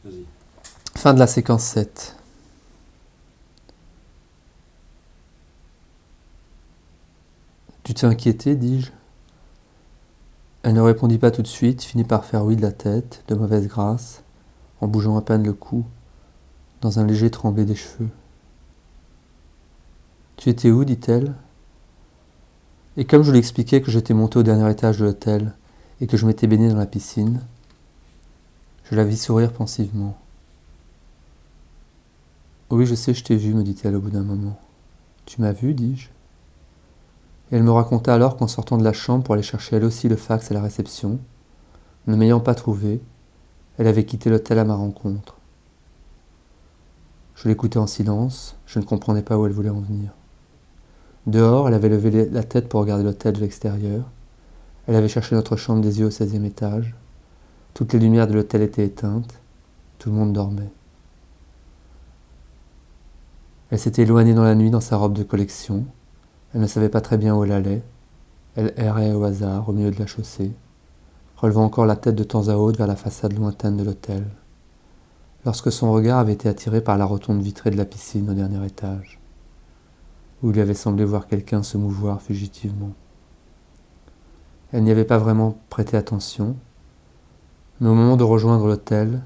Vas-y. Fin de la séquence 7. Tu t'es inquiété, dis-je. Elle ne répondit pas tout de suite, finit par faire oui de la tête, de mauvaise grâce, en bougeant à peine le cou, dans un léger tremblé des cheveux. Tu étais où, dit-elle. Et comme je lui expliquais que j'étais monté au dernier étage de l'hôtel et que je m'étais baigné dans la piscine, je la vis sourire pensivement. Oui, je sais, je t'ai vu, me dit-elle au bout d'un moment. Tu m'as vu, dis-je. Et elle me raconta alors qu'en sortant de la chambre pour aller chercher elle aussi le fax à la réception, ne m'ayant pas trouvé, elle avait quitté l'hôtel à ma rencontre. Je l'écoutais en silence, je ne comprenais pas où elle voulait en venir. Dehors, elle avait levé la tête pour regarder l'hôtel de l'extérieur. Elle avait cherché notre chambre des yeux au 16e étage. Toutes les lumières de l'hôtel étaient éteintes. Tout le monde dormait. Elle s'était éloignée dans la nuit dans sa robe de collection. Elle ne savait pas très bien où elle allait. Elle errait au hasard au milieu de la chaussée, relevant encore la tête de temps à autre vers la façade lointaine de l'hôtel, lorsque son regard avait été attiré par la rotonde vitrée de la piscine au dernier étage, où il lui avait semblé voir quelqu'un se mouvoir fugitivement. Elle n'y avait pas vraiment prêté attention, mais au moment de rejoindre l'hôtel,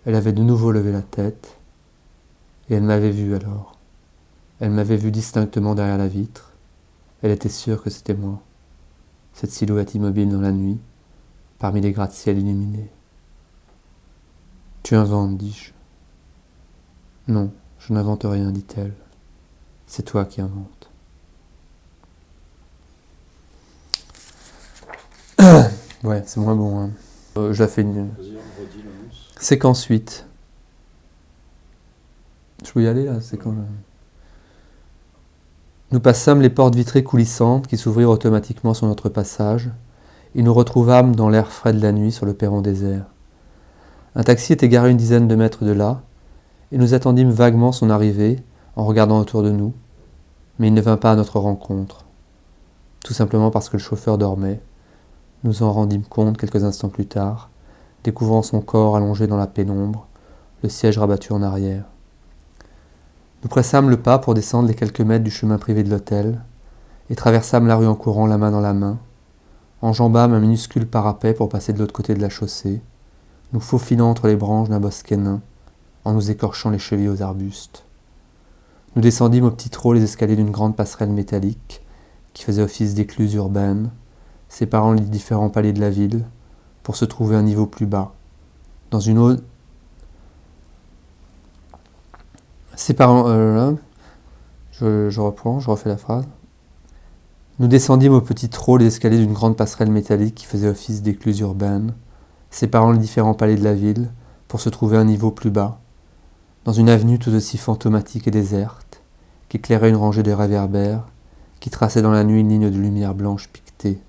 elle avait de nouveau levé la tête, et elle m'avait vu alors. Elle m'avait vu distinctement derrière la vitre. Elle était sûre que c'était moi, cette silhouette immobile dans la nuit, parmi les gratte-ciels illuminés. Tu inventes, dis-je. Non, je n'invente rien, dit-elle. C'est toi qui inventes. Ouais, c'est moins bon. Hein. Je la fais une... Vas-y, on redit l'annonce. Séquence 8. Je peux y aller là, séquence... Nous passâmes les portes vitrées coulissantes qui s'ouvrirent automatiquement sur notre passage, et nous retrouvâmes dans l'air frais de la nuit sur le perron désert. Un taxi était garé une dizaine de mètres de là, et nous attendîmes vaguement son arrivée en regardant autour de nous, mais il ne vint pas à notre rencontre. Tout simplement parce que le chauffeur dormait. Nous en rendîmes compte quelques instants plus tard, découvrant son corps allongé dans la pénombre, le siège rabattu en arrière. Nous pressâmes le pas pour descendre les quelques mètres du chemin privé de l'hôtel, et traversâmes la rue en courant la main dans la main, enjambâmes un minuscule parapet pour passer de l'autre côté de la chaussée, nous faufilant entre les branches d'un bosquet nain, en nous écorchant les chevilles aux arbustes. Nous descendîmes au petit trot les escaliers d'une grande passerelle métallique, qui faisait office d'écluse urbaine, séparant les différents paliers de la ville, pour se trouver un niveau plus bas, dans une eau... Je reprends, je refais la phrase. Nous descendîmes au petit trot les escaliers d'une grande passerelle métallique qui faisait office d'écluse urbaine, séparant les différents paliers de la ville, pour se trouver un niveau plus bas, dans une avenue tout aussi fantomatique et déserte, qu'éclairait une rangée de réverbères, qui traçait dans la nuit une ligne de lumière blanche piquetée.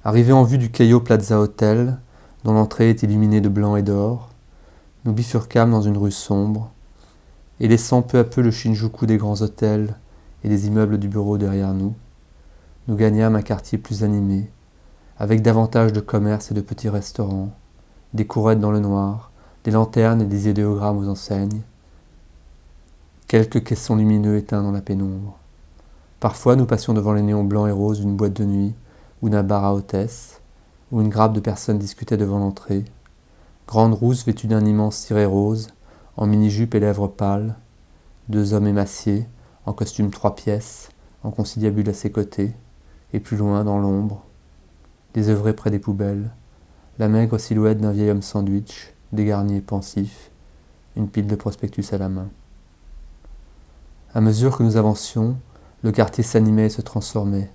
Arrivés en vue du Keio Plaza Hotel, dont l'entrée est illuminée de blanc et d'or, nous bifurquâmes dans une rue sombre, et laissant peu à peu le Shinjuku des grands hôtels et des immeubles du bureau derrière nous, nous gagnâmes un quartier plus animé, avec davantage de commerces et de petits restaurants, des courettes dans le noir, des lanternes et des idéogrammes aux enseignes, quelques caissons lumineux éteints dans la pénombre. Parfois, nous passions devant les néons blancs et roses d'une boîte de nuit ou d'un bar à hôtesse, où une grappe de personnes discutaient devant l'entrée, grande rousse vêtue d'un immense ciré rose, en mini-jupe et lèvres pâles, deux hommes émaciés, en costume 3 pièces, en conciliabule à ses côtés, et plus loin, dans l'ombre, désœuvré près des poubelles, la maigre silhouette d'un vieil homme sandwich, dégarni et pensif, une pile de prospectus à la main. À mesure que nous avancions, le quartier s'animait et se transformait.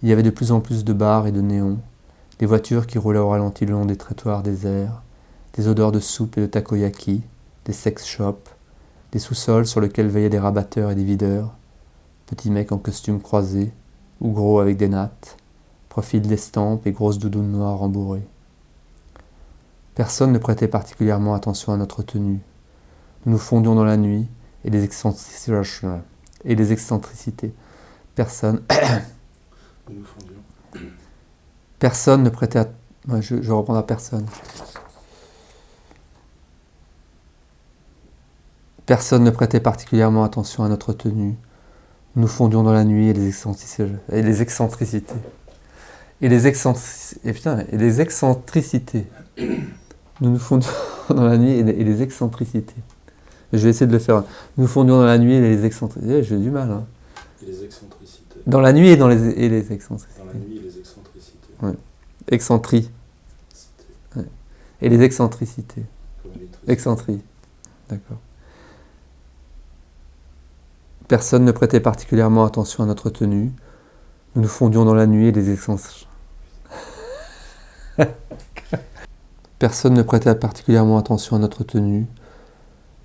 Il y avait de plus en plus de bars et de néons, des voitures qui roulaient au ralenti le long des trottoirs déserts, des odeurs de soupe et de takoyaki, des sex shops, des sous-sols sur lesquels veillaient des rabatteurs et des videurs, petits mecs en costume croisé, ou gros avec des nattes, profils d'estampes et grosses doudounes noires rembourrées. Personne ne prêtait particulièrement attention à notre tenue. Nous nous fondions dans la nuit et les excentricités. Personne ne prêtait attention. Je reprends à personne. Personne ne prêtait particulièrement attention à notre tenue. Nous fondions dans la nuit et les excentricités. Nous fondions dans la nuit et les excentricités. Je vais essayer de le faire. Nous fondions dans la nuit et les excentricités. J'ai du mal. Hein. Et les excentricités. Dans la nuit et les excentricités. Dans la nuit et les excentricités. Ouais. Ouais. Et les excentricités. Excentri. D'accord. Personne ne prêtait particulièrement attention à notre tenue. Nous nous fondions dans la nuit et les excentricités. Personne ne prêtait particulièrement attention à notre tenue.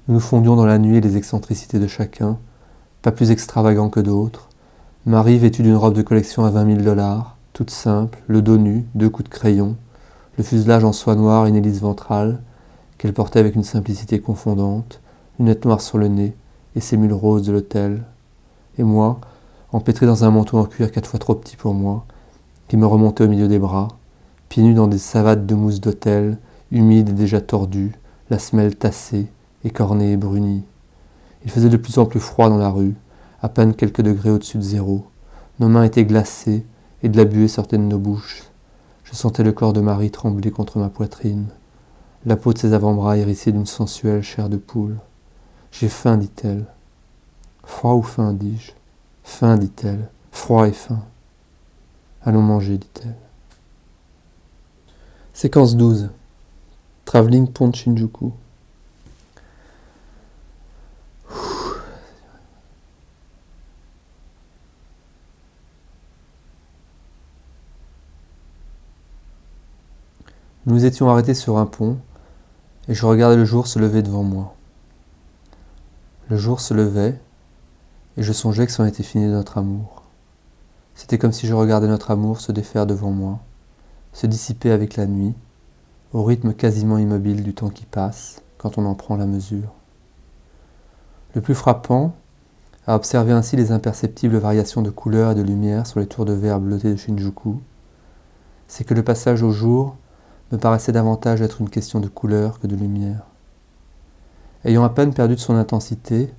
Nous nous fondions dans la nuit et les excentricités de chacun, pas plus extravagants que d'autres. Marie vêtue d'une robe de collection à 20 000 $, toute simple, le dos nu, 2 coups de crayon, le fuselage en soie noire et une hélice ventrale, qu'elle portait avec une simplicité confondante, lunettes noires sur le nez et ses mules roses de l'hôtel. Et moi, empêtré dans un manteau en cuir 4 fois trop petit pour moi, qui me remontait au milieu des bras, pieds nus dans des savates de mousse d'hôtel, humides et déjà tordues, la semelle tassée, écornée et brunie. Il faisait de plus en plus froid dans la rue, à peine quelques degrés au-dessus de zéro. Nos mains étaient glacées et de la buée sortait de nos bouches. Je sentais le corps de Marie trembler contre ma poitrine, la peau de ses avant-bras hérissée d'une sensuelle chair de poule. « J'ai faim, dit-elle. »« Froid ou faim, dis-je. »« Faim, dit-elle. Froid et faim. »« Allons manger, dit-elle. » Séquence 12. Travelling Pont Shinjuku. Nous nous étions arrêtés sur un pont, et je regardais le jour se lever devant moi. Le jour se levait, et je songeais que c'en était fini de notre amour. C'était comme si je regardais notre amour se défaire devant moi, se dissiper avec la nuit, au rythme quasiment immobile du temps qui passe, quand on en prend la mesure. Le plus frappant, à observer ainsi les imperceptibles variations de couleur et de lumière sur les tours de verre bleutés de Shinjuku, c'est que le passage au jour me paraissait davantage être une question de couleur que de lumière. Ayant à peine perdu de son intensité,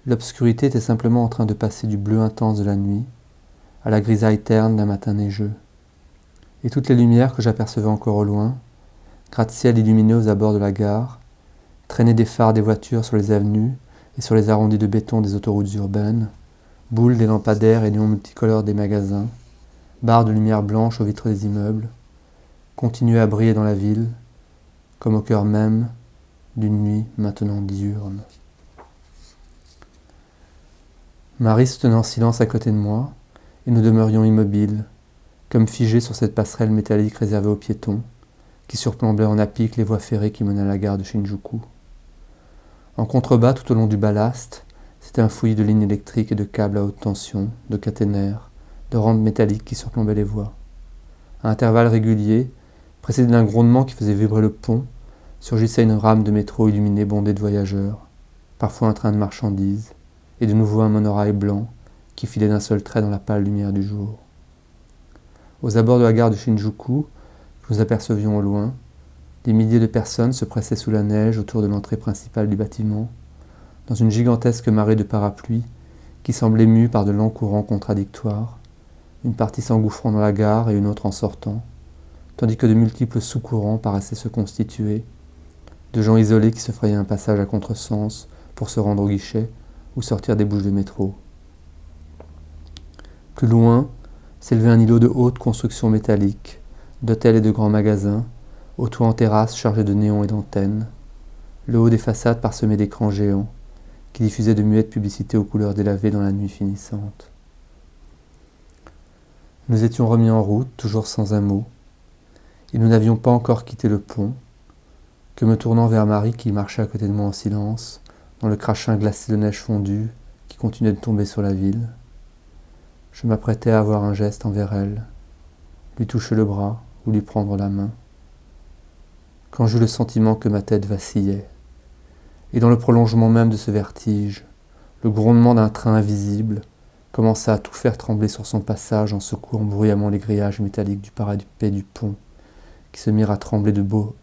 l'obscurité était simplement en train de passer du bleu intense de la nuit à la grisaille terne d'un matin neigeux. Et toutes les lumières que j'apercevais encore au loin, gratte-ciel illuminés aux abords de la gare, traînées des phares des voitures sur les avenues et sur les arrondis de béton des autoroutes urbaines, boules des lampadaires et néons multicolores des magasins, barres de lumière blanche aux vitres des immeubles, continuaient à briller dans la ville, comme au cœur même d'une nuit maintenant diurne. Marie se tenait en silence à côté de moi, et nous demeurions immobiles, comme figés sur cette passerelle métallique réservée aux piétons, qui surplombait en à pic les voies ferrées qui menaient à la gare de Shinjuku. En contrebas, tout au long du ballast, c'était un fouillis de lignes électriques et de câbles à haute tension, de caténaires, de rampes métalliques qui surplombaient les voies. À intervalles réguliers, précédé d'un grondement qui faisait vibrer le pont, surgissait une rame de métro illuminée bondée de voyageurs, parfois un train de marchandises, et de nouveau un monorail blanc qui filait d'un seul trait dans la pâle lumière du jour. Aux abords de la gare de Shinjuku, que nous apercevions au loin, des milliers de personnes se pressaient sous la neige autour de l'entrée principale du bâtiment, dans une gigantesque marée de parapluies qui semblait mue par de lents courants contradictoires, une partie s'engouffrant dans la gare et une autre en sortant, tandis que de multiples sous-courants paraissaient se constituer, de gens isolés qui se frayaient un passage à contresens pour se rendre au guichet ou sortir des bouches de métro. Plus loin, s'élevait un îlot de haute construction métallique, d'hôtels et de grands magasins, au toit en terrasse chargé de néons et d'antennes, le haut des façades parsemé d'écrans géants, qui diffusaient de muettes publicités aux couleurs délavées dans la nuit finissante. Nous étions remis en route, toujours sans un mot, et nous n'avions pas encore quitté le pont, que me tournant vers Marie qui marchait à côté de moi en silence, dans le crachin glacé de neige fondue qui continuait de tomber sur la ville, je m'apprêtais à avoir un geste envers elle, lui toucher le bras ou lui prendre la main, quand j'eus le sentiment que ma tête vacillait, et dans le prolongement même de ce vertige, le grondement d'un train invisible commença à tout faire trembler sur son passage en secouant bruyamment les grillages métalliques du parapet du pont, qui se mirent à trembler de beaux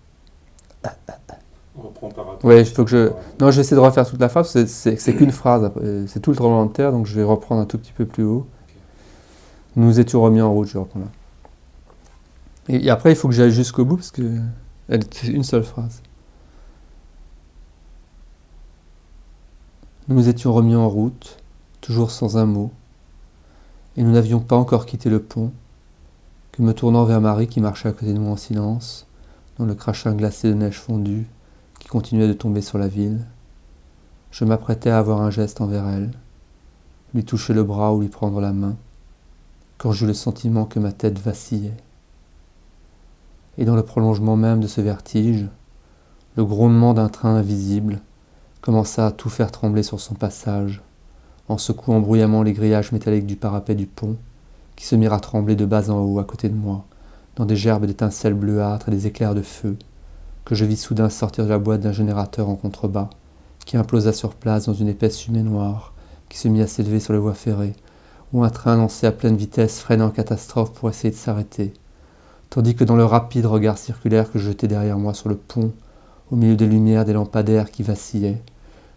On reprend par rapport. Ouais, il faut que je... Non, je vais essayer de refaire toute la phrase, c'est qu'une phrase, après. C'est tout le tremblement de terre, donc je vais reprendre un tout petit peu plus haut. Nous étions remis en route, je reprends là. Et après, il faut que j'aille jusqu'au bout, parce que c'est une seule phrase. Nous nous étions remis en route, toujours sans un mot, et nous n'avions pas encore quitté le pont, que me tournant vers Marie qui marchait à côté de moi en silence, dans le crachin glacé de neige fondue qui continuait de tomber sur la ville, je m'apprêtais à avoir un geste envers elle, lui toucher le bras ou lui prendre la main, quand j'eus le sentiment que ma tête vacillait. Et dans le prolongement même de ce vertige, le grondement d'un train invisible commença à tout faire trembler sur son passage, en secouant bruyamment les grillages métalliques du parapet du pont, qui se mirent à trembler de bas en haut à côté de moi, dans des gerbes d'étincelles bleuâtres et des éclairs de feu, que je vis soudain sortir de la boîte d'un générateur en contrebas, qui implosa sur place dans une épaisse fumée noire, qui se mit à s'élever sur les voies ferrées, où un train lancé à pleine vitesse freinait en catastrophe pour essayer de s'arrêter, tandis que dans le rapide regard circulaire que je jetais derrière moi sur le pont, au milieu des lumières des lampadaires qui vacillaient,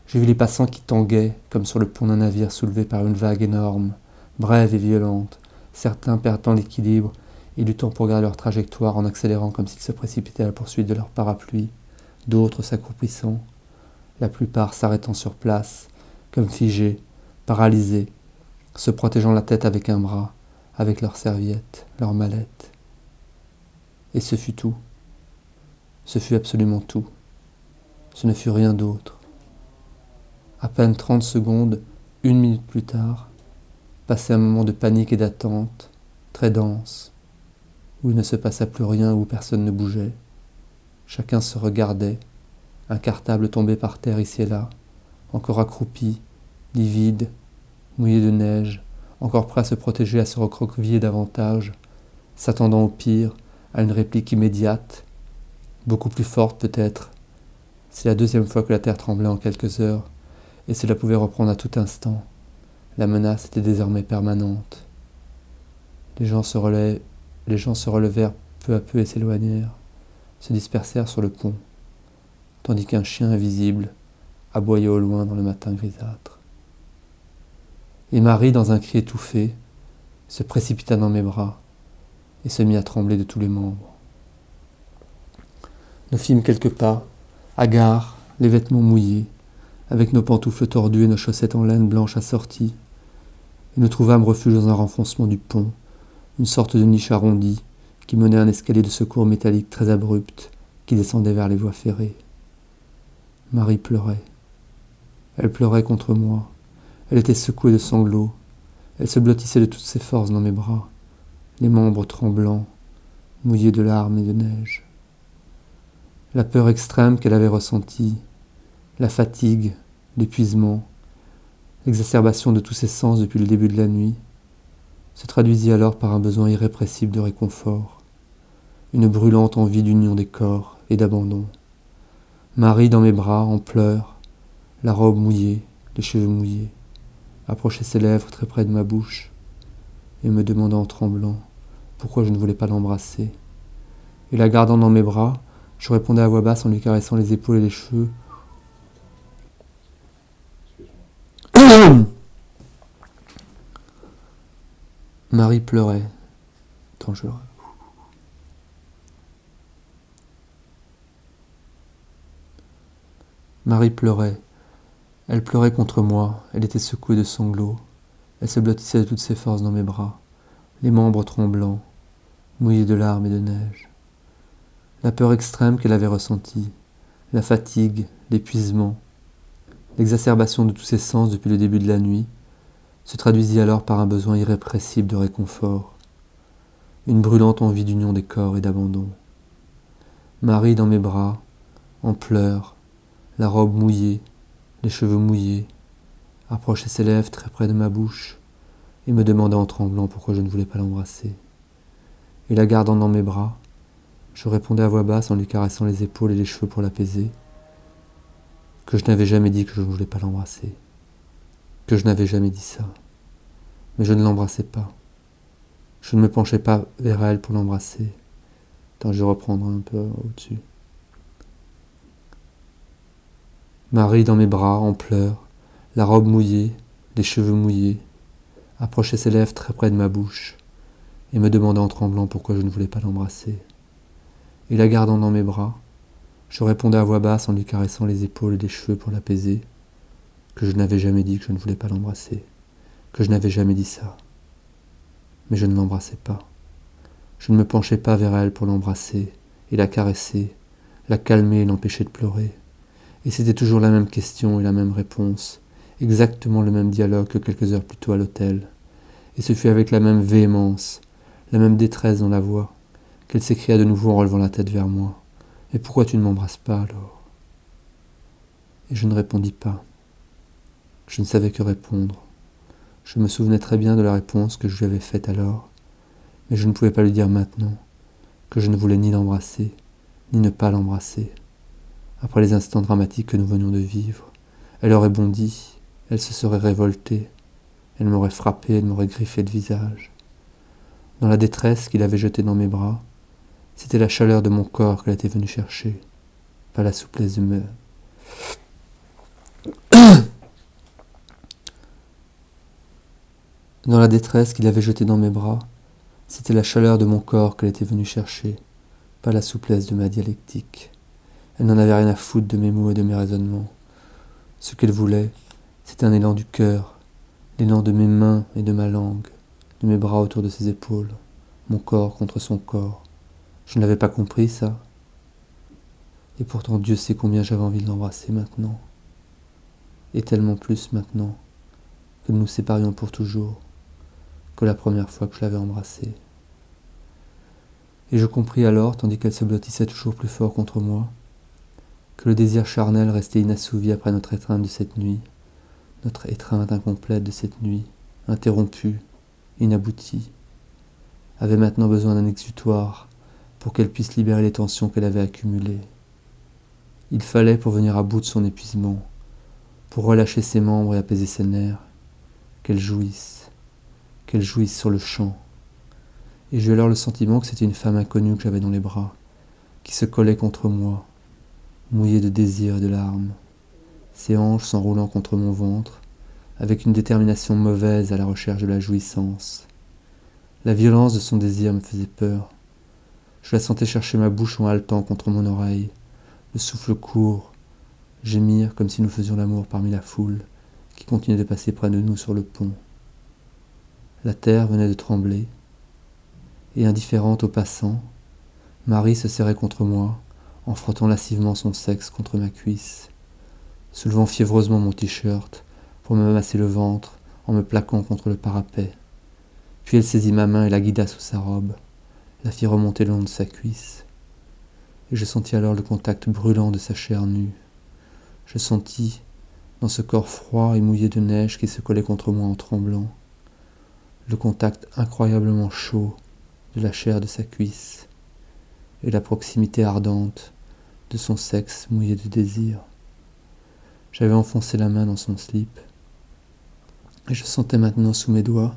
j'ai vu les passants qui tanguaient, comme sur le pont d'un navire soulevé par une vague énorme, brève et violente, certains perdant l'équilibre et luttant pour garder leur trajectoire en accélérant comme s'ils se précipitaient à la poursuite de leur parapluie, d'autres s'accroupissant, la plupart s'arrêtant sur place, comme figés, paralysés, se protégeant la tête avec un bras, avec leurs serviettes, leurs mallettes. Et ce fut tout. Ce fut absolument tout. Ce ne fut rien d'autre. À peine 30 secondes, 1 minute plus tard, passait un moment de panique et d'attente, très dense, où il ne se passa plus rien, où personne ne bougeait. Chacun se regardait, un cartable tombé par terre ici et là, encore accroupi, livide, mouillé de neige, encore prêt à se protéger, à se recroqueviller davantage, s'attendant au pire, à une réplique immédiate, beaucoup plus forte peut-être. C'est la deuxième fois que la terre tremblait en quelques heures, et cela pouvait reprendre à tout instant. La menace était désormais permanente. Les gens se relevèrent peu à peu et s'éloignèrent, se dispersèrent sur le pont, tandis qu'un chien invisible aboyait au loin dans le matin grisâtre. Et Marie, dans un cri étouffé, se précipita dans mes bras et se mit à trembler de tous les membres. Nous fîmes quelques pas, hagards, les vêtements mouillés, avec nos pantoufles tordues et nos chaussettes en laine blanche assorties, et nous trouvâmes refuge dans un renfoncement du pont, une sorte de niche arrondie qui menait à un escalier de secours métallique très abrupt qui descendait vers les voies ferrées. Marie pleurait. Elle pleurait contre moi. Elle était secouée de sanglots. Elle se blottissait de toutes ses forces dans mes bras, les membres tremblants, mouillés de larmes et de neige. La peur extrême qu'elle avait ressentie, la fatigue, l'épuisement, l'exacerbation de tous ses sens depuis le début de la nuit, se traduisit alors par un besoin irrépressible de réconfort, une brûlante envie d'union des corps et d'abandon. Marie dans mes bras, en pleurs, la robe mouillée, les cheveux mouillés, approchait ses lèvres très près de ma bouche et me demandait en tremblant pourquoi je ne voulais pas l'embrasser. Et la gardant dans mes bras, je répondais à voix basse en lui caressant les épaules et les cheveux. Marie pleurait. Attends, Marie pleurait. Elle pleurait contre moi. Elle était secouée de sanglots. Elle se blottissait de toutes ses forces dans mes bras, les membres tremblants, mouillés de larmes et de neige. La peur extrême qu'elle avait ressentie, la fatigue, l'épuisement, l'exacerbation de tous ses sens depuis le début de la nuit, se traduisit alors par un besoin irrépressible de réconfort, une brûlante envie d'union des corps et d'abandon. Marie dans mes bras, en pleurs, la robe mouillée, les cheveux mouillés, approchait ses lèvres très près de ma bouche et me demandait en tremblant pourquoi je ne voulais pas l'embrasser. Et la gardant dans mes bras, je répondais à voix basse en lui caressant les épaules et les cheveux pour l'apaiser, que je n'avais jamais dit que je ne voulais pas l'embrasser, que je n'avais jamais dit ça. Mais je ne l'embrassais pas. Je ne me penchais pas vers elle pour l'embrasser. Attends, je vais reprendre un peu au-dessus. Marie dans mes bras, en pleurs, la robe mouillée, les cheveux mouillés, approchait ses lèvres très près de ma bouche et me demandait en tremblant pourquoi je ne voulais pas l'embrasser. Et la gardant dans mes bras, je répondais à voix basse en lui caressant les épaules et les cheveux pour l'apaiser, que je n'avais jamais dit que je ne voulais pas l'embrasser, que je n'avais jamais dit ça. Mais je ne l'embrassais pas. Je ne me penchais pas vers elle pour l'embrasser et la caresser, la calmer et l'empêcher de pleurer. Et c'était toujours la même question et la même réponse, exactement le même dialogue que quelques heures plus tôt à l'hôtel. Et ce fut avec la même véhémence, la même détresse dans la voix, qu'elle s'écria de nouveau en relevant la tête vers moi. « Mais pourquoi tu ne m'embrasses pas alors ?» Et je ne répondis pas. Je ne savais que répondre. Je me souvenais très bien de la réponse que je lui avais faite alors, mais je ne pouvais pas lui dire maintenant que je ne voulais ni l'embrasser, ni ne pas l'embrasser. Après les instants dramatiques que nous venions de vivre, elle aurait bondi, elle se serait révoltée, elle m'aurait frappé, elle m'aurait griffé le visage. Dans la détresse qu'il avait jetée dans mes bras, c'était la chaleur de mon corps qu'elle était venue chercher, pas la souplesse de me... Dans la détresse qu'il avait jetée dans mes bras, c'était la chaleur de mon corps qu'elle était venue chercher, pas la souplesse de ma dialectique. Elle n'en avait rien à foutre de mes mots et de mes raisonnements. Ce qu'elle voulait, c'était un élan du cœur, l'élan de mes mains et de ma langue, de mes bras autour de ses épaules, mon corps contre son corps. Je ne l'avais pas compris, ça. Et pourtant Dieu sait combien j'avais envie de l'embrasser maintenant. Et tellement plus maintenant que nous nous séparions pour toujours que la première fois que je l'avais embrassée. Et je compris alors, tandis qu'elle se blottissait toujours plus fort contre moi, que le désir charnel restait inassouvi après notre étreinte de cette nuit, notre étreinte incomplète de cette nuit, interrompue, inaboutie, avait maintenant besoin d'un exutoire pour qu'elle puisse libérer les tensions qu'elle avait accumulées. Il fallait, pour venir à bout de son épuisement, pour relâcher ses membres et apaiser ses nerfs, qu'elle jouisse sur le champ. Et j'eus alors le sentiment que c'était une femme inconnue que j'avais dans les bras, qui se collait contre moi, mouillée de désir et de larmes, ses hanches s'enroulant contre mon ventre, avec une détermination mauvaise à la recherche de la jouissance. La violence de son désir me faisait peur. Je la sentais chercher ma bouche en haletant contre mon oreille, le souffle court, gémir comme si nous faisions l'amour parmi la foule qui continuait de passer près de nous sur le pont. La terre venait de trembler, et indifférente aux passants, Marie se serrait contre moi, en frottant lascivement son sexe contre ma cuisse, soulevant fiévreusement mon t-shirt pour me masser le ventre en me plaquant contre le parapet. Puis elle saisit ma main et la guida sous sa robe, la fit remonter le long de sa cuisse, et je sentis alors le contact brûlant de sa chair nue. Je sentis, dans ce corps froid et mouillé de neige qui se collait contre moi en tremblant, le contact incroyablement chaud de la chair de sa cuisse et la proximité ardente de son sexe mouillé de désir. J'avais enfoncé la main dans son slip et je sentais maintenant sous mes doigts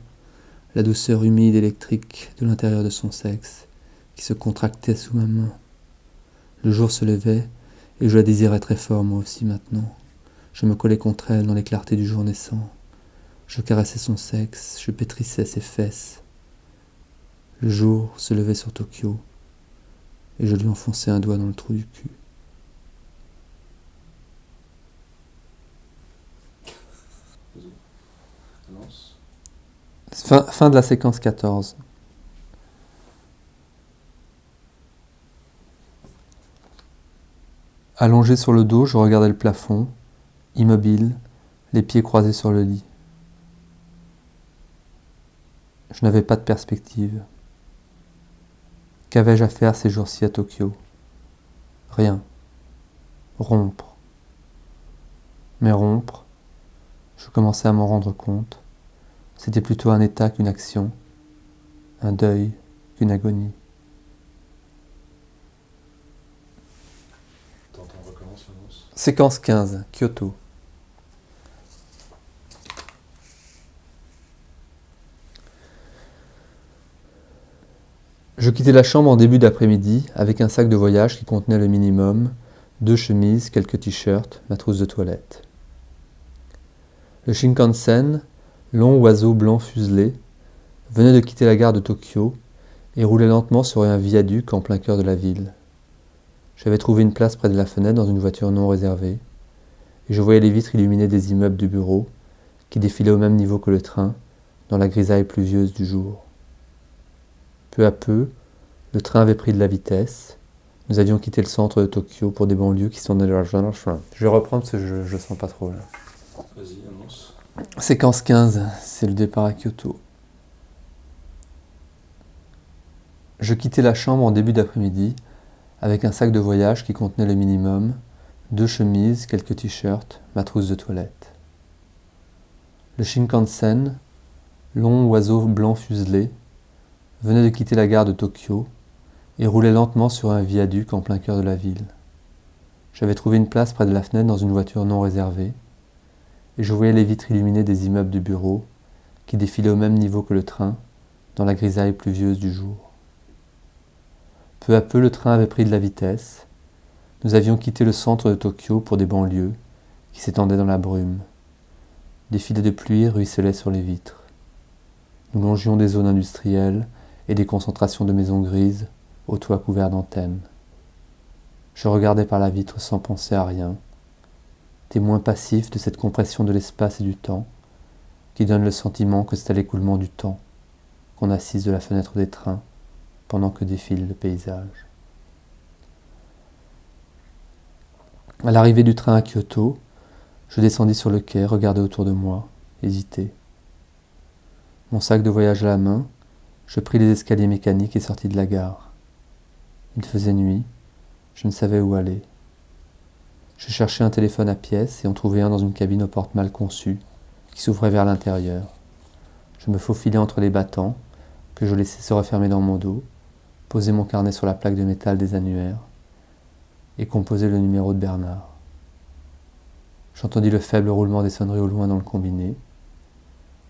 la douceur humide électrique de l'intérieur de son sexe qui se contractait sous ma main. Le jour se levait et je la désirais très fort moi aussi maintenant. Je me collais contre elle dans les clartés du jour naissant. Je caressais son sexe, je pétrissais ses fesses. Le jour se levait sur Tokyo et je lui enfonçais un doigt dans le trou du cul. Fin de la séquence 14. Allongé sur le dos, je regardais le plafond, immobile, les pieds croisés sur le lit. Je n'avais pas de perspective. Qu'avais-je à faire ces jours-ci à Tokyo ? Rien. Rompre. Mais rompre, je commençais à m'en rendre compte. C'était plutôt un état qu'une action, un deuil qu'une agonie. Séquence 15, Kyoto. Je quittai la chambre en début d'après-midi avec un sac de voyage qui contenait le minimum, 2 chemises, quelques t-shirts, ma trousse de toilette. Le Shinkansen, long oiseau blanc fuselé, venait de quitter la gare de Tokyo et roulait lentement sur un viaduc en plein cœur de la ville. J'avais trouvé une place près de la fenêtre dans une voiture non réservée, et je voyais les vitres illuminées des immeubles du bureau qui défilaient au même niveau que le train dans la grisaille pluvieuse du jour. Peu à peu, le train avait pris de la vitesse. Nous avions quitté le centre de Tokyo pour des banlieues qui sont dans le chemin. Je vais reprendre parce que je sens pas trop là. Vas-y, annonce. Séquence 15, c'est le départ à Kyoto. Je quittais la chambre en début d'après-midi avec un sac de voyage qui contenait le minimum, 2 chemises, quelques t-shirts, ma trousse de toilette. Le Shinkansen, long oiseau blanc fuselé, venait de quitter la gare de Tokyo et roulait lentement sur un viaduc en plein cœur de la ville. J'avais trouvé une place près de la fenêtre dans une voiture non réservée, et je voyais les vitres illuminées des immeubles du bureau qui défilaient au même niveau que le train dans la grisaille pluvieuse du jour. Peu à peu, le train avait pris de la vitesse. Nous avions quitté le centre de Tokyo pour des banlieues qui s'étendaient dans la brume. Des filets de pluie ruisselaient sur les vitres. Nous longions des zones industrielles et des concentrations de maisons grises aux toits couverts d'antennes. Je regardais par la vitre sans penser à rien, témoin passif de cette compression de l'espace et du temps qui donne le sentiment que c'est à l'écoulement du temps qu'on assise de la fenêtre des trains pendant que défile le paysage. À l'arrivée du train à Kyoto, je descendis sur le quai, regardai autour de moi, hésité. Mon sac de voyage à la main, je pris les escaliers mécaniques et sortis de la gare. Il faisait nuit, je ne savais où aller. Je cherchai un téléphone à pièces et en trouvai un dans une cabine aux portes mal conçues, qui s'ouvrait vers l'intérieur. Je me faufilai entre les battants, que je laissai se refermer dans mon dos, posai mon carnet sur la plaque de métal des annuaires, et composai le numéro de Bernard. J'entendis le faible roulement des sonneries au loin dans le combiné,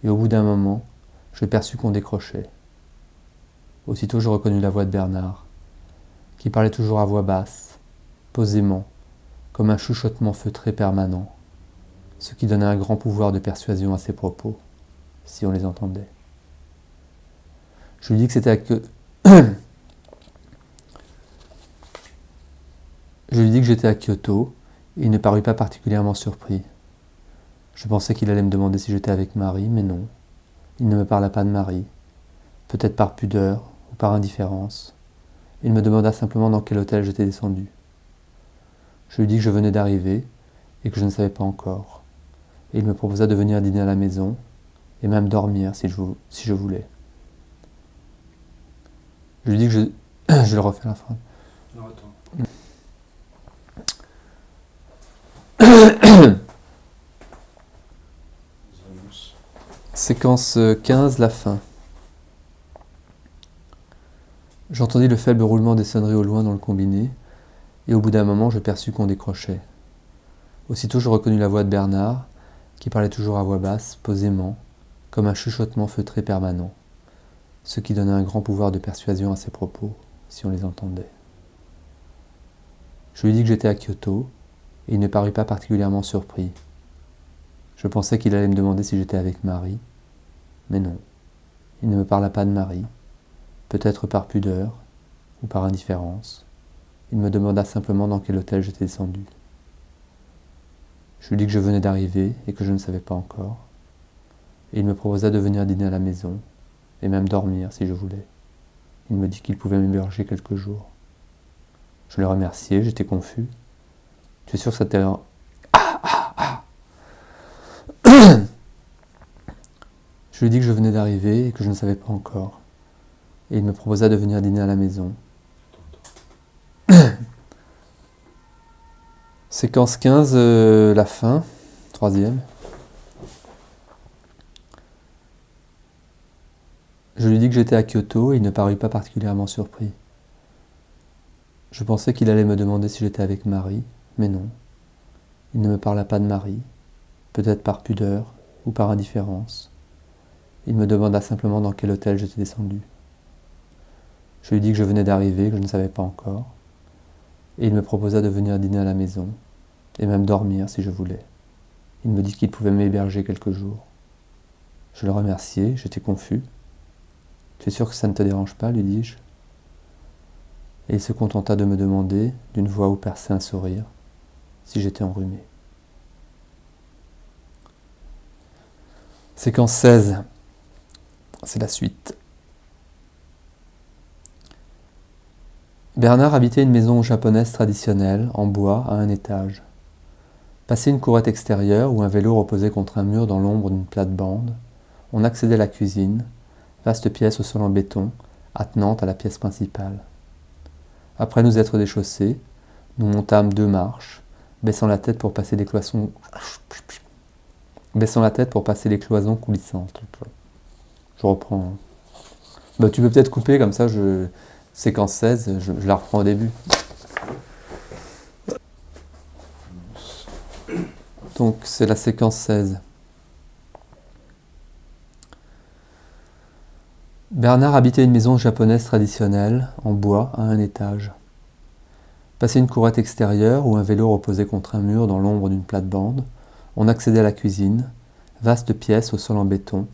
et au bout d'un moment, je perçus qu'on décrochait. Aussitôt je reconnus la voix de Bernard, qui parlait toujours à voix basse, posément, comme un chuchotement feutré permanent, ce qui donnait un grand pouvoir de persuasion à ses propos, si on les entendait. Je lui dis que j'étais à Kyoto, et il ne parut pas particulièrement surpris. Je pensais qu'il allait me demander si j'étais avec Marie, mais non. Il ne me parla pas de Marie, peut-être par pudeur ou par indifférence. Il me demanda simplement dans quel hôtel j'étais descendu. Je lui dis que je venais d'arriver et que je ne savais pas encore. Et il me proposa de venir dîner à la maison et même dormir si je voulais. Je lui dis que je le refais la phrase. Non, attends. Annonce. Séquence 15, la fin. J'entendis le faible roulement des sonneries au loin dans le combiné, et au bout d'un moment, je perçus qu'on décrochait. Aussitôt, je reconnus la voix de Bernard, qui parlait toujours à voix basse, posément, comme un chuchotement feutré permanent, ce qui donnait un grand pouvoir de persuasion à ses propos, si on les entendait. Je lui dis que j'étais à Kyoto, et il ne parut pas particulièrement surpris. Je pensais qu'il allait me demander si j'étais avec Marie, mais non. Il ne me parla pas de Marie, peut-être par pudeur ou par indifférence. Il me demanda simplement dans quel hôtel j'étais descendu. Je lui dis que je venais d'arriver et que je ne savais pas encore. Et il me proposa de venir dîner à la maison, et même dormir si je voulais. Il me dit qu'il pouvait m'héberger quelques jours. Je le remerciai, j'étais confus. Tu es sûr que ça t'est... Je lui dis que je venais d'arriver et que je ne savais pas encore. Et il me proposa de venir dîner à la maison. Séquence 15, la fin, 3e. Je lui dis que j'étais à Kyoto et il ne parut pas particulièrement surpris. Je pensais qu'il allait me demander si j'étais avec Marie, mais non. Il ne me parla pas de Marie, peut-être par pudeur ou par indifférence. Il me demanda simplement dans quel hôtel j'étais descendu. Je lui dis que je venais d'arriver, que je ne savais pas encore. et il me proposa de venir dîner à la maison, et même dormir si je voulais. Il me dit qu'il pouvait m'héberger quelques jours. Je le remerciai, j'étais confus. « Tu es sûr que ça ne te dérange pas ?» lui dis-je. Et il se contenta de me demander, d'une voix où perçait un sourire, si j'étais enrhumé. Séquence 16. C'est la suite. Bernard habitait une maison japonaise traditionnelle, en bois, à un étage. Passé une courette extérieure où un vélo reposait contre un mur dans l'ombre d'une plate-bande, on accédait à la cuisine, vaste pièce au sol en béton, attenante à la pièce principale. Après nous être déchaussés, nous montâmes 2 marches, baissant la tête pour passer les cloisons coulissantes. Je reprends. Tu peux peut-être couper comme ça, séquence 16, je la reprends au début. Donc c'est la séquence 16. Bernard habitait une maison japonaise traditionnelle, en bois, à un étage. Passé une courette extérieure où un vélo reposait contre un mur dans l'ombre d'une plate-bande, on accédait à la cuisine, vaste pièce au sol en béton,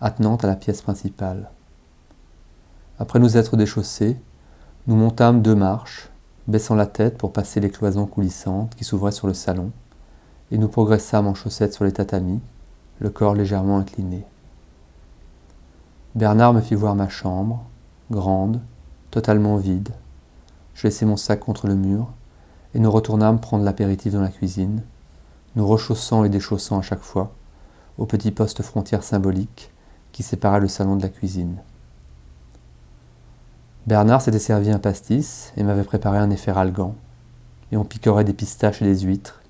attenante à la pièce principale. Après nous être déchaussés, nous montâmes 2 marches, baissant la tête pour passer les cloisons coulissantes qui s'ouvraient sur le salon, et nous progressâmes en chaussettes sur les tatamis, le corps légèrement incliné. Bernard me fit voir ma chambre, grande, totalement vide. Je laissai mon sac contre le mur, et nous retournâmes prendre l'apéritif dans la cuisine, nous rechaussant et déchaussant à chaque fois, au petit poste frontière symbolique qui séparait le salon de la cuisine. Bernard s'était servi un pastis et m'avait préparé un efferalgan, et on picorait des pistaches et des huîtres,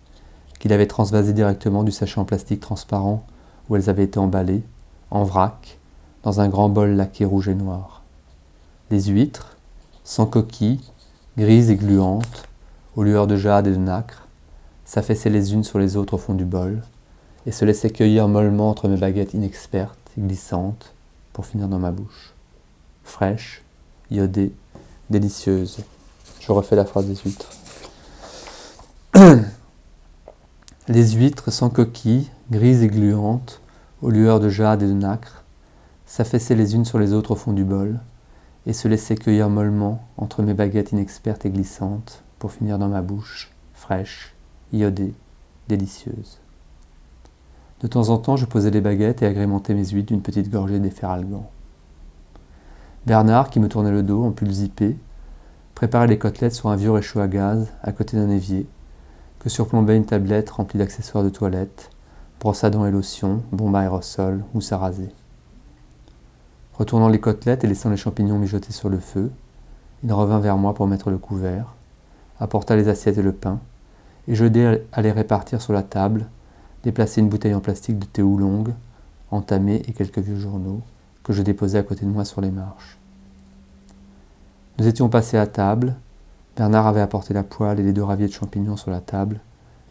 qu'il avait transvasées directement du sachet en plastique transparent où elles avaient été emballées, en vrac, dans un grand bol laqué rouge et noir. Les huîtres, sans coquilles, grises et gluantes, aux lueurs de jade et de nacre, s'affaissaient les unes sur les autres au fond du bol, et se laissaient cueillir mollement entre mes baguettes inexpertes et glissantes, pour finir dans ma bouche. Fraîche, iodée, délicieuse. Je refais la phrase des huîtres. Les huîtres sans coquilles, grises et gluantes, aux lueurs de jade et de nacre, s'affaissaient les unes sur les autres au fond du bol, et se laissaient cueillir mollement entre mes baguettes inexpertes et glissantes, pour finir dans ma bouche, fraîche, iodée, délicieuse. De temps en temps, je posais les baguettes et agrémentais mes huîtres d'une petite gorgée d'efferalgan. Bernard, qui me tournait le dos en pull zippé, préparait les côtelettes sur un vieux réchaud à gaz à côté d'un évier, que surplombait une tablette remplie d'accessoires de toilette, brosse à dents et lotion, bombe à aérosol, mousse à raser. Retournant les côtelettes et laissant les champignons mijoter sur le feu, il revint vers moi pour mettre le couvert, apporta les assiettes et le pain, et je l'aidai à les répartir sur la table, déplacer une bouteille en plastique de thé oolong, entamée et quelques vieux journaux, que je déposais à côté de moi sur les marches. Nous étions passés à table. Bernard avait apporté la poêle et les 2 raviers de champignons sur la table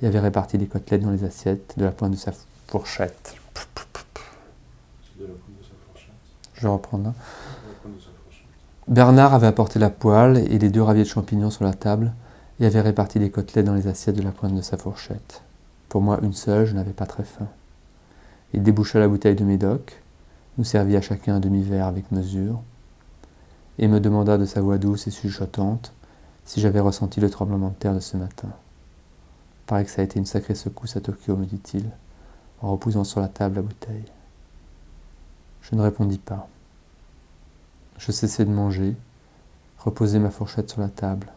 et avait réparti les côtelettes dans les assiettes de la pointe de sa fourchette. C'est de la pointe de sa fourchette. Je vais reprendre là. De la pointe de sa fourchette. Bernard avait apporté la poêle et les 2 raviers de champignons sur la table et avait réparti les côtelettes dans les assiettes de la pointe de sa fourchette. Pour moi, une seule, je n'avais pas très faim. Il déboucha la bouteille de médoc, nous servit à chacun un demi-verre avec mesure, et me demanda de sa voix douce et chuchotante si j'avais ressenti le tremblement de terre de ce matin. Paraît que ça a été une sacrée secousse à Tokyo, me dit-il, en reposant sur la table la bouteille. Je ne répondis pas. Je cessai de manger, reposai ma fourchette sur la table.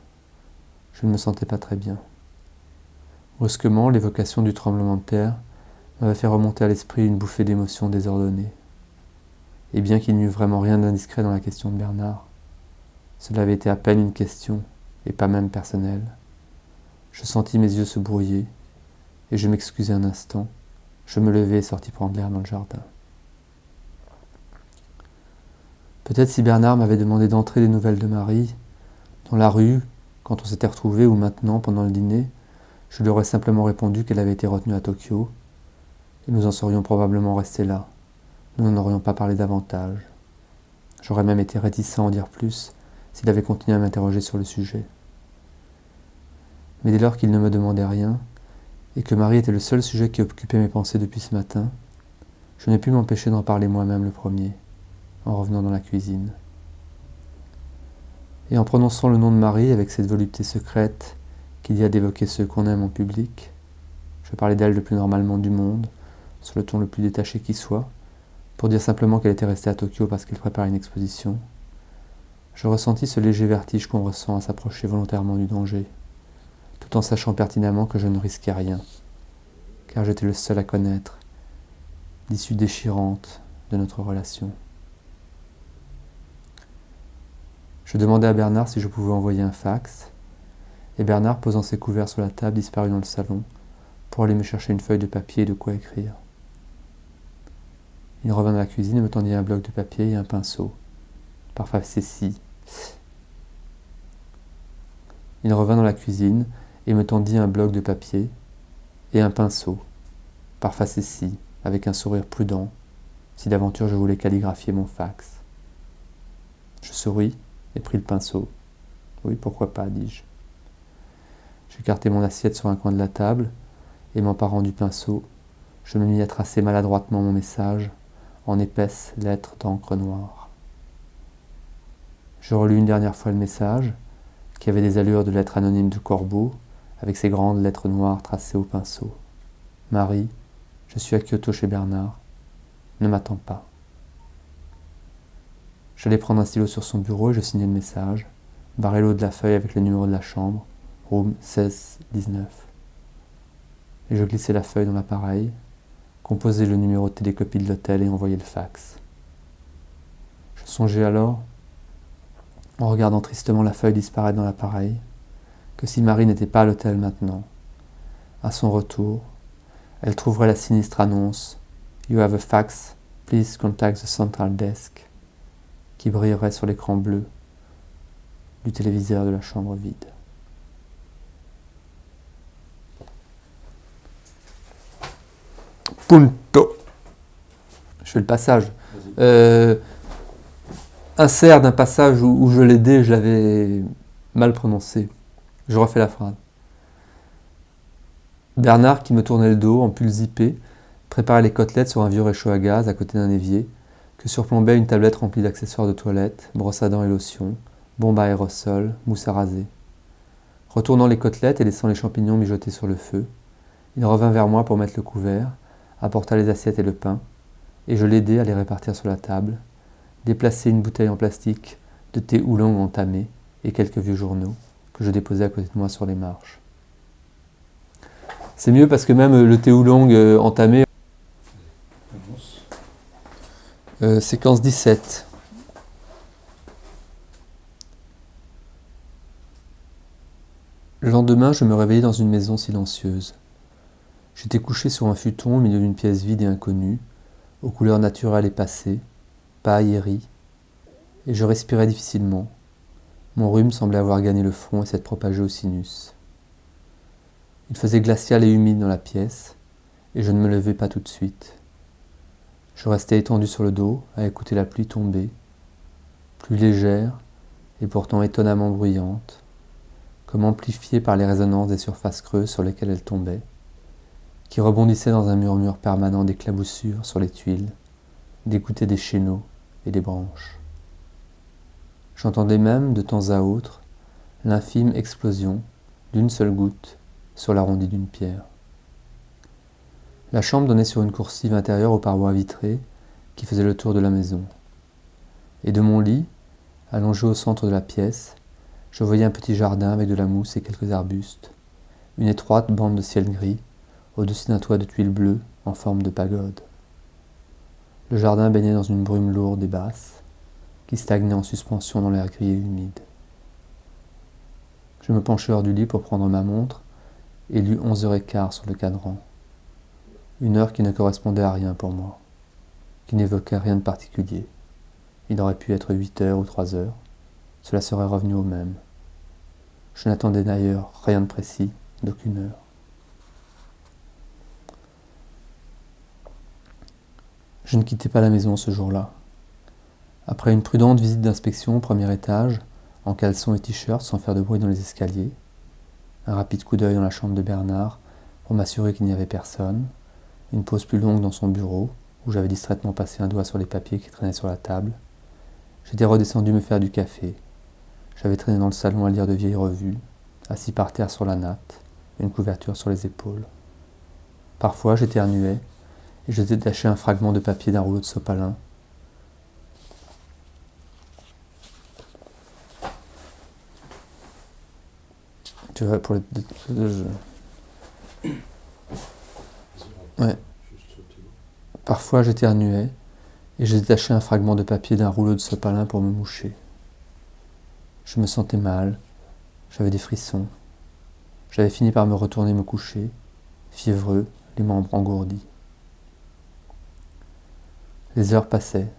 Je ne me sentais pas très bien. Brusquement, l'évocation du tremblement de terre m'avait fait remonter à l'esprit une bouffée d'émotions désordonnées. Et bien qu'il n'y eût vraiment rien d'indiscret dans la question de Bernard, cela avait été à peine une question, et pas même personnelle. Je sentis mes yeux se brouiller, et je m'excusai un instant. Je me levai et sortis prendre l'air dans le jardin. Peut-être si Bernard m'avait demandé d'entrer des nouvelles de Marie, dans la rue, quand on s'était retrouvés, ou maintenant, pendant le dîner, je lui aurais simplement répondu qu'elle avait été retenue à Tokyo, et nous en serions probablement restés là. Nous n'en aurions pas parlé davantage. J'aurais même été réticent à en dire plus s'il avait continué à m'interroger sur le sujet. Mais dès lors qu'il ne me demandait rien, et que Marie était le seul sujet qui occupait mes pensées depuis ce matin, je n'ai pu m'empêcher d'en parler moi-même le premier, en revenant dans la cuisine. Et en prononçant le nom de Marie avec cette volupté secrète qu'il y a d'évoquer ceux qu'on aime en public, je parlais d'elle le plus normalement du monde, sur le ton le plus détaché qui soit, pour dire simplement qu'elle était restée à Tokyo parce qu'elle préparait une exposition. Je ressentis ce léger vertige qu'on ressent à s'approcher volontairement du danger, tout en sachant pertinemment que je ne risquais rien, car j'étais le seul à connaître l'issue déchirante de notre relation. Je demandai à Bernard si je pouvais envoyer un fax, et Bernard, posant ses couverts sur la table, disparut dans le salon pour aller me chercher une feuille de papier et de quoi écrire. Il revint dans la cuisine et me tendit un bloc de papier et un pinceau. Par facétie. Il revint dans la cuisine et me tendit un bloc de papier et un pinceau. Par facétie, avec un sourire prudent, si d'aventure je voulais calligraphier mon fax. Je souris et pris le pinceau. Oui, pourquoi pas, dis-je. J'écartai mon assiette sur un coin de la table, et m'emparant du pinceau, je me mis à tracer maladroitement mon message en épaisses lettres d'encre noire. Je relus une dernière fois le message, qui avait des allures de lettres anonymes de corbeau, avec ses grandes lettres noires tracées au pinceau. Marie, je suis à Kyoto chez Bernard. Ne m'attends pas. J'allais prendre un stylo sur son bureau et je signai le message, barrai l'eau de la feuille avec le numéro de la chambre, room 1619. Et je glissai la feuille dans l'appareil, composai le numéro de télécopie de l'hôtel et envoyai le fax. Je songeais alors, en regardant tristement la feuille disparaître dans l'appareil, que si Marie n'était pas à l'hôtel maintenant, à son retour, elle trouverait la sinistre annonce « You have a fax, please contact the central desk » qui brillerait sur l'écran bleu du téléviseur de la chambre vide. Punto. Je fais le passage. Insert d'un passage où je l'ai dit, je l'avais mal prononcé. Je refais la phrase. Bernard, qui me tournait le dos, en pull zippé, préparait les côtelettes sur un vieux réchaud à gaz à côté d'un évier, que surplombait une tablette remplie d'accessoires de toilette, brosse à dents et lotion, bombe à aérosol, mousse à raser. Retournant les côtelettes et laissant les champignons mijoter sur le feu, il revint vers moi pour mettre le couvert, apporta les assiettes et le pain, et je l'aidai à les répartir sur la table, déplacer une bouteille en plastique de thé oolong entamé et quelques vieux journaux que je déposais à côté de moi sur les marches. C'est mieux parce que même le thé oolong entamé... séquence 17. Le lendemain, je me réveillai dans une maison silencieuse. J'étais couché sur un futon au milieu d'une pièce vide et inconnue, aux couleurs naturelles et passées, paille et riz, et je respirais difficilement. Mon rhume semblait avoir gagné le front et s'être propagé au sinus. Il faisait glacial et humide dans la pièce, et je ne me levai pas tout de suite. Je restais étendu sur le dos, à écouter la pluie tomber, plus légère et pourtant étonnamment bruyante, comme amplifiée par les résonances des surfaces creuses sur lesquelles elle tombait, qui rebondissait dans un murmure permanent d'éclaboussures sur les tuiles, d'écouter des chéneaux et des branches. J'entendais même, de temps à autre, l'infime explosion d'une seule goutte sur l'arrondi d'une pierre. La chambre donnait sur une coursive intérieure aux parois vitrées qui faisait le tour de la maison. Et de mon lit, allongé au centre de la pièce, je voyais un petit jardin avec de la mousse et quelques arbustes, une étroite bande de ciel gris, au-dessus d'un toit de tuiles bleues en forme de pagode. Le jardin baignait dans une brume lourde et basse, qui stagnait en suspension dans l'air gris et humide. Je me penchai hors du lit pour prendre ma montre et lus 11h15 sur le cadran. Une heure qui ne correspondait à rien pour moi, qui n'évoquait rien de particulier. Il aurait pu être 8h ou 3h, cela serait revenu au même. Je n'attendais d'ailleurs rien de précis, d'aucune heure. Je ne quittai pas la maison ce jour-là. Après une prudente visite d'inspection au premier étage, en caleçon et t-shirt sans faire de bruit dans les escaliers, Un rapide coup d'œil dans la chambre de Bernard pour m'assurer qu'il n'y avait personne. Une pause plus longue dans son bureau, où j'avais distraitement passé un doigt sur les papiers qui traînaient sur la table. J'étais redescendu me faire du café. J'avais traîné dans le salon à lire de vieilles revues, assis par terre sur la natte, une couverture sur les épaules. Parfois, j'éternuais et je détachais un fragment de papier d'un rouleau de sopalin. Tu vois, pour les... Ouais. Juste subtilement. Parfois, j'éternuais et je détachais un fragment de papier d'un rouleau de sopalin pour me moucher. Je me sentais mal, j'avais des frissons. J'avais fini par me retourner me coucher, fiévreux, les membres engourdis. Les heures passaient.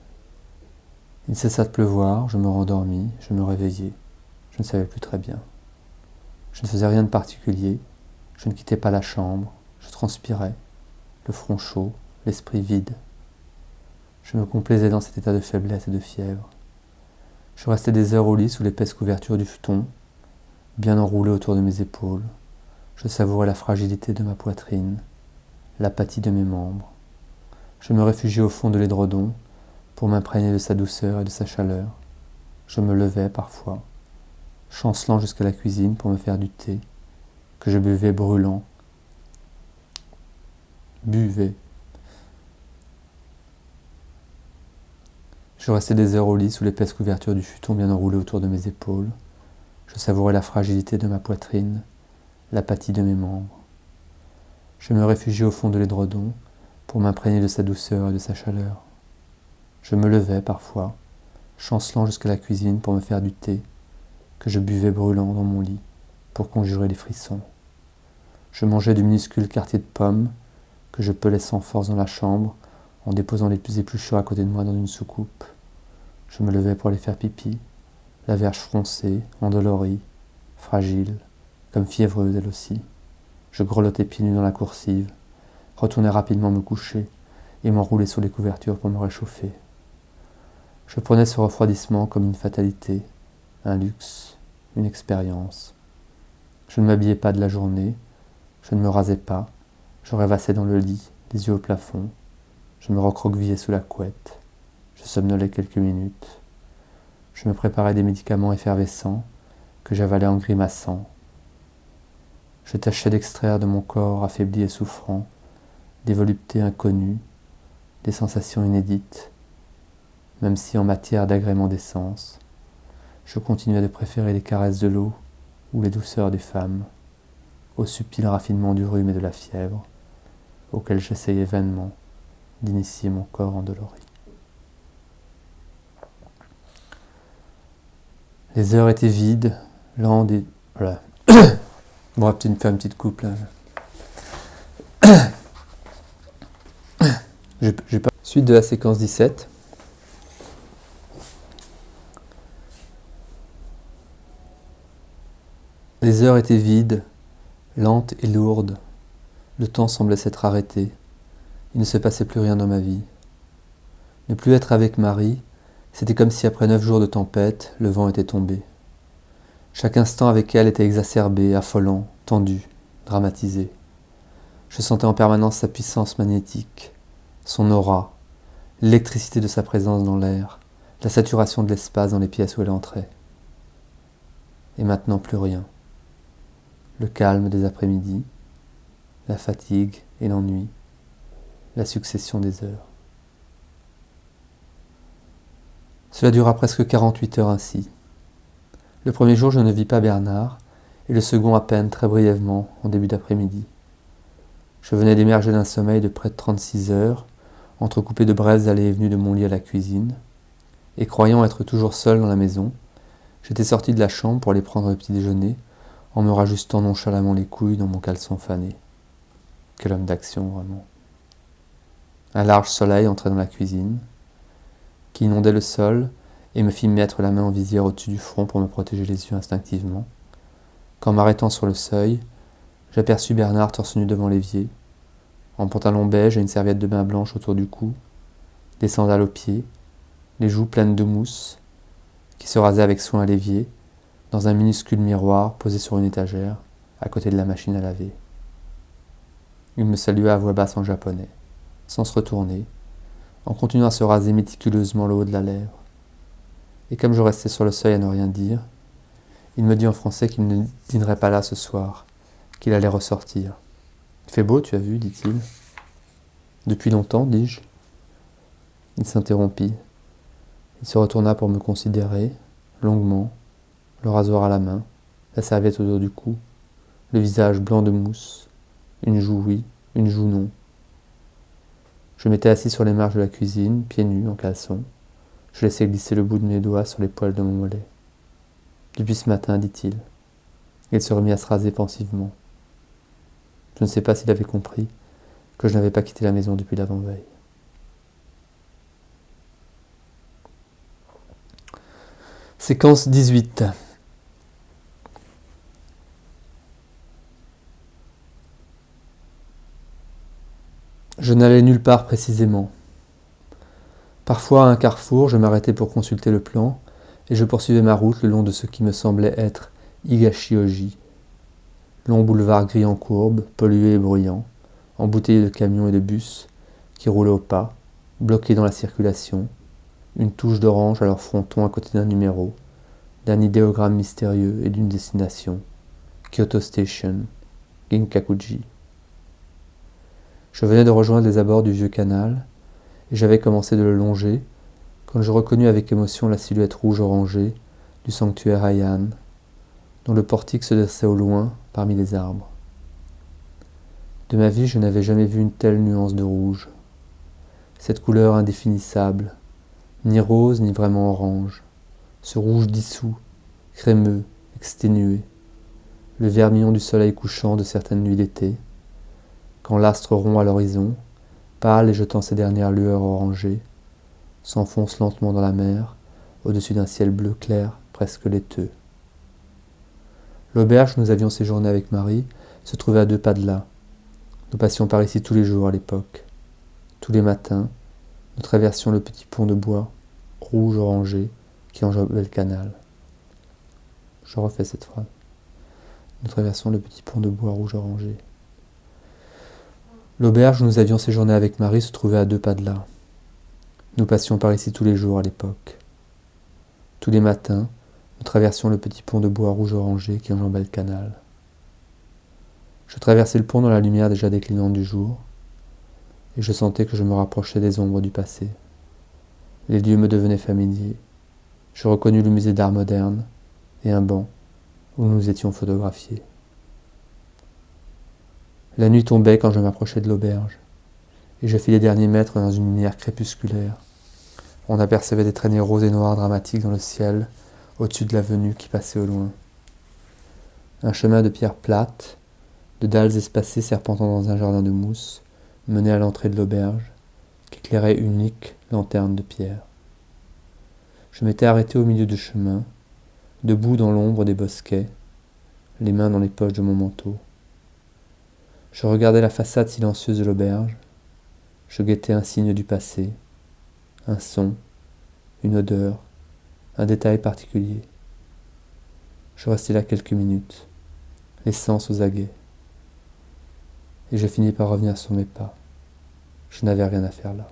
Il cessa de pleuvoir, je me rendormis, je me réveillai. Je ne savais plus très bien. Je ne faisais rien de particulier, je ne quittais pas la chambre, je transpirais, le front chaud, l'esprit vide. Je me complaisais dans cet état de faiblesse et de fièvre. Je restais des heures au lit sous l'épaisse couverture du futon, bien enroulé autour de mes épaules. Je savourais la fragilité de ma poitrine, l'apathie de mes membres. Je me réfugiais au fond de l'édredon pour m'imprégner de sa douceur et de sa chaleur. Je me levais parfois, chancelant jusqu'à la cuisine pour me faire du thé, que je buvais brûlant. Je restais des heures au lit sous l'épaisse couverture du futon bien enroulé autour de mes épaules. Je savourais la fragilité de ma poitrine, l'apathie de mes membres. Je me réfugiais au fond de l'édredon pour m'imprégner de sa douceur et de sa chaleur. Je me levais parfois, chancelant jusqu'à la cuisine pour me faire du thé, que je buvais brûlant dans mon lit, pour conjurer les frissons. Je mangeais du minuscule quartier de pommes, que je pelais sans force dans la chambre, en déposant les plus épluchures à côté de moi dans une soucoupe. Je me levais pour aller faire pipi, la verge froncée, endolorie, fragile, comme fiévreuse elle aussi. Je grelottais pieds nus dans la coursive, retournais rapidement me coucher et m'enroulais sous les couvertures pour me réchauffer. Je prenais ce refroidissement comme une fatalité, un luxe, une expérience. Je ne m'habillais pas de la journée, je ne me rasais pas, je rêvassais dans le lit, les yeux au plafond, je me recroquevillais sous la couette, je somnolais quelques minutes. Je me préparais des médicaments effervescents que j'avalais en grimaçant. Je tâchais d'extraire de mon corps affaibli et souffrant des voluptés inconnues, des sensations inédites, même si en matière d'agrément d'essence, je continuais de préférer les caresses de l'eau ou les douceurs des femmes, au subtil raffinement du rhume et de la fièvre, auquel j'essayais vainement d'initier mon corps endolori. Les heures étaient vides, lentes et... Voilà. On va peut-être faire une petite coupe là. Suite de la séquence 17. Les heures étaient vides, lentes et lourdes. Le temps semblait s'être arrêté. Il ne se passait plus rien dans ma vie. Ne plus être avec Marie, c'était comme si après 9 jours de tempête, le vent était tombé. Chaque instant avec elle était exacerbé, affolant, tendu, dramatisé. Je sentais en permanence sa puissance magnétique, son aura, l'électricité de sa présence dans l'air, la saturation de l'espace dans les pièces où elle entrait. Et maintenant plus rien. Le calme des après-midi, la fatigue et l'ennui, la succession des heures. Cela dura presque 48 heures ainsi. Le premier jour, je ne vis pas Bernard, et le second à peine, très brièvement, en début d'après-midi. Je venais d'émerger d'un sommeil de près de 36 heures, entrecoupé de brèves allées et venues de mon lit à la cuisine, et croyant être toujours seul dans la maison, j'étais sorti de la chambre pour aller prendre le petit déjeuner, en me rajustant nonchalamment les couilles dans mon caleçon fané. Quel homme d'action, vraiment. Un large soleil entrait dans la cuisine, qui inondait le sol et me fit mettre la main en visière au-dessus du front pour me protéger les yeux instinctivement. Qu'en m'arrêtant sur le seuil, j'aperçus Bernard torse nu devant l'évier, en pantalon beige et une serviette de bain blanche autour du cou, des sandales aux pieds, les joues pleines de mousse, qui se rasait avec soin à l'évier, dans un minuscule miroir posé sur une étagère, à côté de la machine à laver. Il me salua à voix basse en japonais, sans se retourner, en continuant à se raser méticuleusement le haut de la lèvre. Et comme je restais sur le seuil à ne rien dire, il me dit en français qu'il ne dînerait pas là ce soir, qu'il allait ressortir. « Il fait beau, tu as vu, dit-il. »« Depuis longtemps, dis-je. » Il s'interrompit. Il se retourna pour me considérer, longuement, le rasoir à la main, la serviette autour du cou, le visage blanc de mousse, une joue oui, une joue non. Je m'étais assis sur les marches de la cuisine, pieds nus, en caleçon. Je laissais glisser le bout de mes doigts sur les poils de mon mollet. « Depuis ce matin, dit-il. » Il se remit à se raser pensivement. Je ne sais pas s'il avait compris que je n'avais pas quitté la maison depuis l'avant-veille. Séquence 18. Je n'allais nulle part précisément. Parfois, à un carrefour, je m'arrêtais pour consulter le plan, et je poursuivais ma route le long de ce qui me semblait être Higashioji. Long boulevard gris en courbe, pollué et bruyant, embouteillé de camions et de bus, qui roulaient au pas, bloqués dans la circulation, une touche d'orange à leur fronton à côté d'un numéro, d'un idéogramme mystérieux et d'une destination, Kyoto Station, Ginkakuji. Je venais de rejoindre les abords du vieux canal, et j'avais commencé de le longer, quand je reconnus avec émotion la silhouette rouge-orangée du sanctuaire Heian, dont le portique se dressait au loin parmi les arbres. De ma vie, je n'avais jamais vu une telle nuance de rouge. Cette couleur indéfinissable, ni rose ni vraiment orange, ce rouge dissous, crémeux, exténué, le vermillon du soleil couchant de certaines nuits d'été, quand l'astre rond à l'horizon, pâle et jetant ses dernières lueurs orangées, s'enfonce lentement dans la mer, au-dessus d'un ciel bleu clair, presque laiteux. L'auberge où nous avions séjourné avec Marie se trouvait à 2 pas de là. Nous passions par ici tous les jours à l'époque. Tous les matins, nous traversions le petit pont de bois, rouge-orangé, qui enjambait le canal. Je refais cette phrase. Nous traversons le petit pont de bois rouge-orangé. L'auberge où nous avions séjourné avec Marie se trouvait à 2 pas de là. Nous passions par ici tous les jours à l'époque. Tous les matins, nous traversions le petit pont de bois rouge-orangé qui enjambait le canal. Je traversais le pont dans la lumière déjà déclinante du jour, et je sentais que je me rapprochais des ombres du passé. Les lieux me devenaient familiers. Je reconnus le musée d'art moderne et un banc où nous étions photographiés. La nuit tombait quand je m'approchais de l'auberge, et je fis les derniers mètres dans une lumière crépusculaire. On apercevait des traînées roses et noires dramatiques dans le ciel, au-dessus de l'avenue qui passait au loin. Un chemin de pierre plate, de dalles espacées serpentant dans un jardin de mousse, menait à l'entrée de l'auberge, qu'éclairait une unique lanterne de pierre. Je m'étais arrêté au milieu du chemin, debout dans l'ombre des bosquets, les mains dans les poches de mon manteau. Je regardais la façade silencieuse de l'auberge, je guettais un signe du passé, un son, une odeur, un détail particulier. Je restai là quelques minutes, les sens aux aguets, et je finis par revenir sur mes pas. Je n'avais rien à faire là.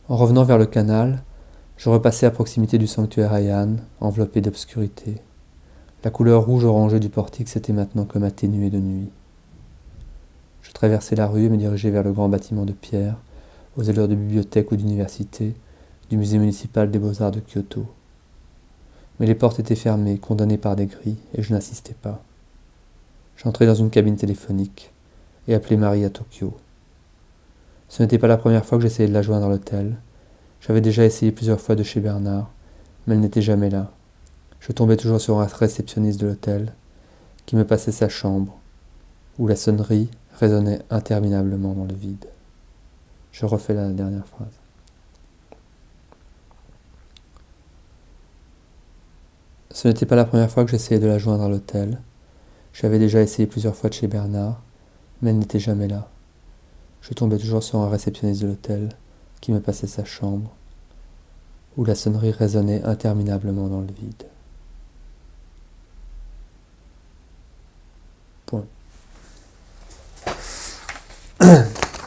En revenant vers le canal, je repassai à proximité du sanctuaire Heian, enveloppé d'obscurité. La couleur rouge-orangée du portique s'était maintenant comme atténuée de nuit. Je traversai la rue et me dirigeai vers le grand bâtiment de pierre, aux allures de bibliothèque ou d'université, du musée municipal des beaux-arts de Kyoto. Mais les portes étaient fermées, condamnées par des grilles, et je n'assistais pas. J'entrai dans une cabine téléphonique et appelai Marie à Tokyo. Ce n'était pas la première fois que j'essayais de la joindre à l'hôtel. J'avais déjà essayé plusieurs fois de chez Bernard, mais elle n'était jamais là. Je tombais toujours sur un réceptionniste de l'hôtel, qui me passait sa chambre, où la sonnerie résonnait interminablement dans le vide. Je refais la dernière phrase. Ce n'était pas la première fois que j'essayais de la joindre à l'hôtel. J'avais déjà essayé plusieurs fois de chez Bernard, mais elle n'était jamais là. Je tombais toujours sur un réceptionniste de l'hôtel, qui me passait sa chambre, où la sonnerie résonnait interminablement dans le vide. Point.